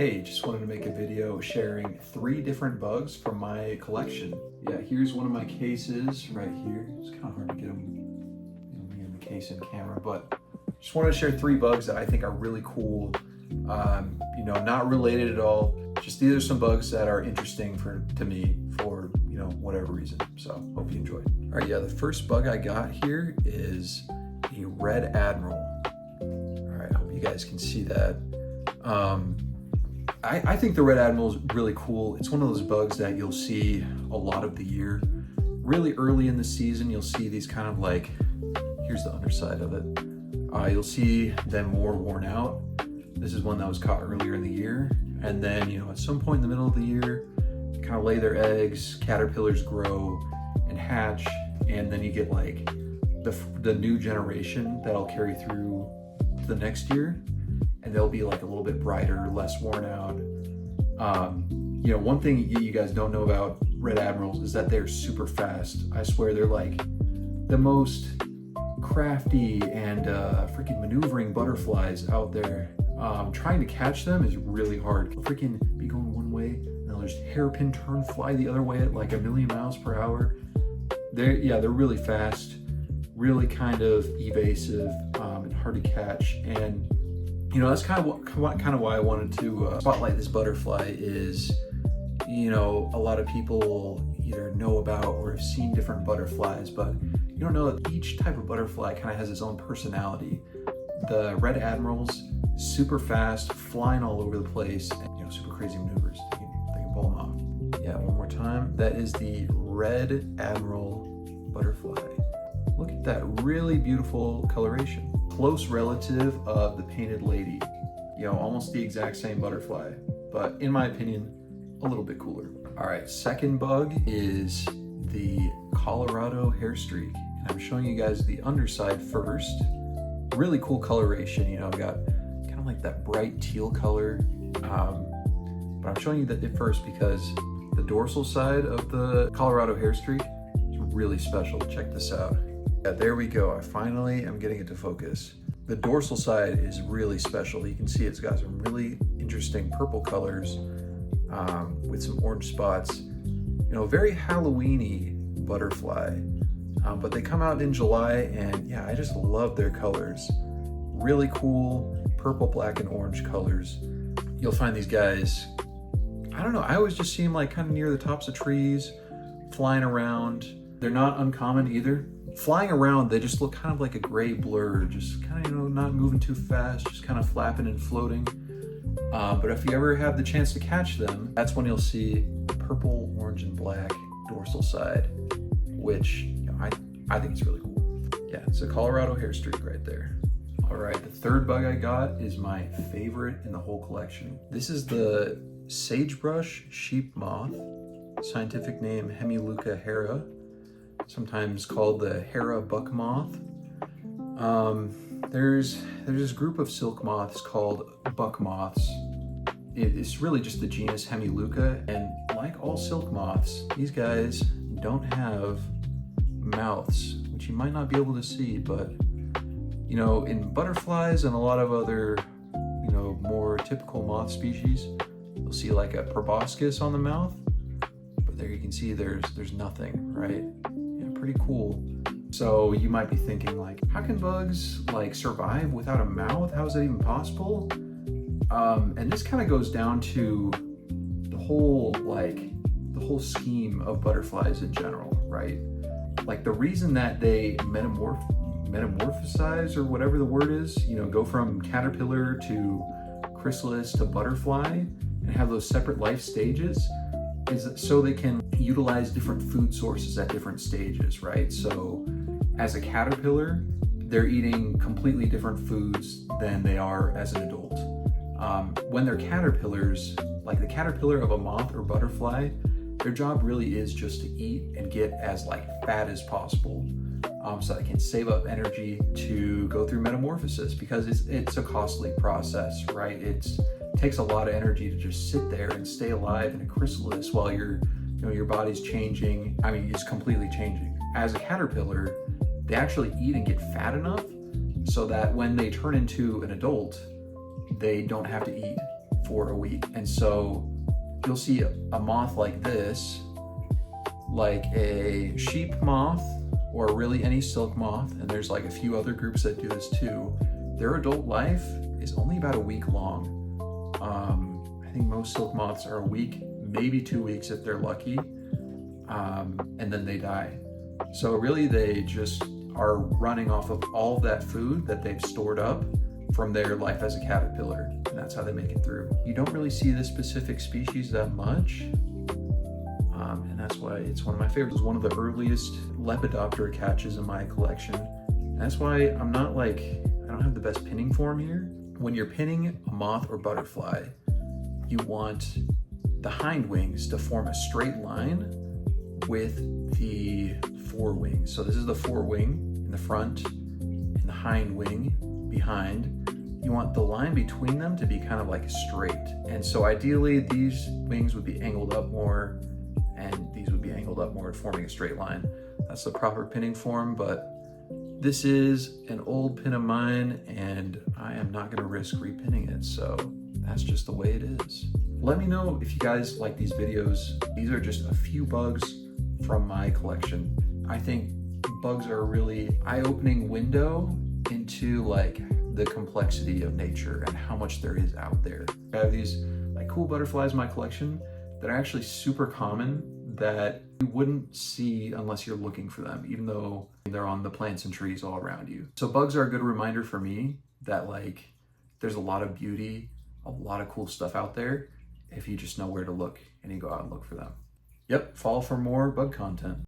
Hey, just wanted to make a video sharing 3 different bugs from my collection. Yeah, here's one of my cases right here. It's kind of hard to get them me in the case in camera, but just wanted to share 3 bugs that I think are really cool. Not related at all. Just these are some bugs that are interesting to me for, whatever reason. So hope you enjoy. All right, yeah, the first bug I got here is a red admiral. All right, hope you guys can see that. I think the red admiral is really cool. It's one of those bugs that you'll see a lot of the year. Really early in the season, you'll see these kind of like, here's the underside of it. You'll see them more worn out. This is one that was caught earlier in the year. And then, at some point in the middle of the year, kind of lay their eggs, caterpillars grow and hatch, and then you get like the new generation that'll carry through to the next year. And they'll be like a little bit brighter, less worn out. One thing you guys don't know about red admirals is that they're super fast. I swear they're like the most crafty and freaking maneuvering butterflies out there. Trying to catch them is really hard. They'll freaking be going one way and they'll just hairpin turn, fly the other way at like 1,000,000 miles per hour. They're really fast, really kind of evasive and hard to catch. And that's kind of why I wanted to spotlight this butterfly is, a lot of people either know about or have seen different butterflies, but you don't know that each type of butterfly kind of has its own personality. The red admirals, super fast, flying all over the place, and super crazy maneuvers. They can pull them off. Yeah, one more time. That is the red admiral butterfly. Look at that really beautiful coloration. Close relative of the painted lady. Almost the exact same butterfly, but in my opinion, a little bit cooler. All right, second bug is the Colorado hair streak. And I'm showing you guys the underside first. Really cool coloration, got kind of like that bright teal color. But I'm showing you that first because the dorsal side of the Colorado hair streak is really special. Check this out. Yeah, there we go. I finally am getting it to focus. The dorsal side is really special. You can see it's got some really interesting purple colors with some orange spots. Very Halloween-y butterfly. But they come out in July, and yeah, I just love their colors. Really cool purple, black, and orange colors. You'll find these guys, I don't know, I always just see them like kind of near the tops of trees, flying around. They're not uncommon either. Flying around, they just look kind of like a gray blur, just kind of, not moving too fast, just kind of flapping and floating. But if you ever have the chance to catch them, that's when you'll see purple, orange, and black dorsal side, which I think it's really cool. Yeah, it's a Colorado hair streak right there. All right, the third bug I got is my favorite in the whole collection. This is the sagebrush sheep moth, scientific name Hemiluca hera, sometimes called the Hera buck moth. There's this group of silk moths called buck moths. It's really just the genus Hemiluca, and like all silk moths, these guys don't have mouths, which you might not be able to see, but in butterflies and a lot of other more typical moth species, you'll see like a proboscis on the mouth, but there you can see there's nothing, right? Yeah, pretty cool. So you might be thinking like, how can bugs like survive without a mouth? How is that even possible? And this kind of goes down to the whole scheme of butterflies in general, right? Like the reason that they metamorphosize, or whatever the word is, go from caterpillar to chrysalis to butterfly and have those separate life stages is so they can utilize different food sources at different stages, right? So as a caterpillar, they're eating completely different foods than they are as an adult. When they're caterpillars, like the caterpillar of a moth or butterfly, their job really is just to eat and get as fat as possible, so they can save up energy to go through metamorphosis, because it's a costly process, right? It takes a lot of energy to just sit there and stay alive in a chrysalis while your body's changing. I mean, it's completely changing. As a caterpillar, they actually eat and get fat enough so that when they turn into an adult, they don't have to eat for a week. And so you'll see a moth like this, like a sheep moth, or really any silk moth, and there's like a few other groups that do this too. Their adult life is only about a week long. I think most silk moths are a week, maybe 2 weeks if they're lucky, and then they die. So really they just are running off of all of that food that they've stored up from their life as a caterpillar, and that's how they make it through. You don't really see this specific species that much, and that's why it's one of my favorites. It's one of the earliest Lepidoptera catches in my collection, and that's why I'm not like, I don't have the best pinning form here. When you're pinning a moth or butterfly, you want the hind wings to form a straight line with the forewings. So this is the forewing in the front and the hind wing behind. You want the line between them to be kind of like straight. And so ideally these wings would be angled up more and these would be angled up more, forming a straight line. That's the proper pinning form, but this is an old pin of mine and I am not gonna risk repinning it. So that's just the way it is. Let me know if you guys like these videos. These are just a few bugs from my collection. I think bugs are a really eye-opening window into like the complexity of nature and how much there is out there. I have these like cool butterflies in my collection that are actually super common that you wouldn't see unless you're looking for them, even though they're on the plants and trees all around you. So bugs are a good reminder for me that like there's a lot of beauty, a lot of cool stuff out there if you just know where to look and you go out and look for them. Yep, follow for more bug content.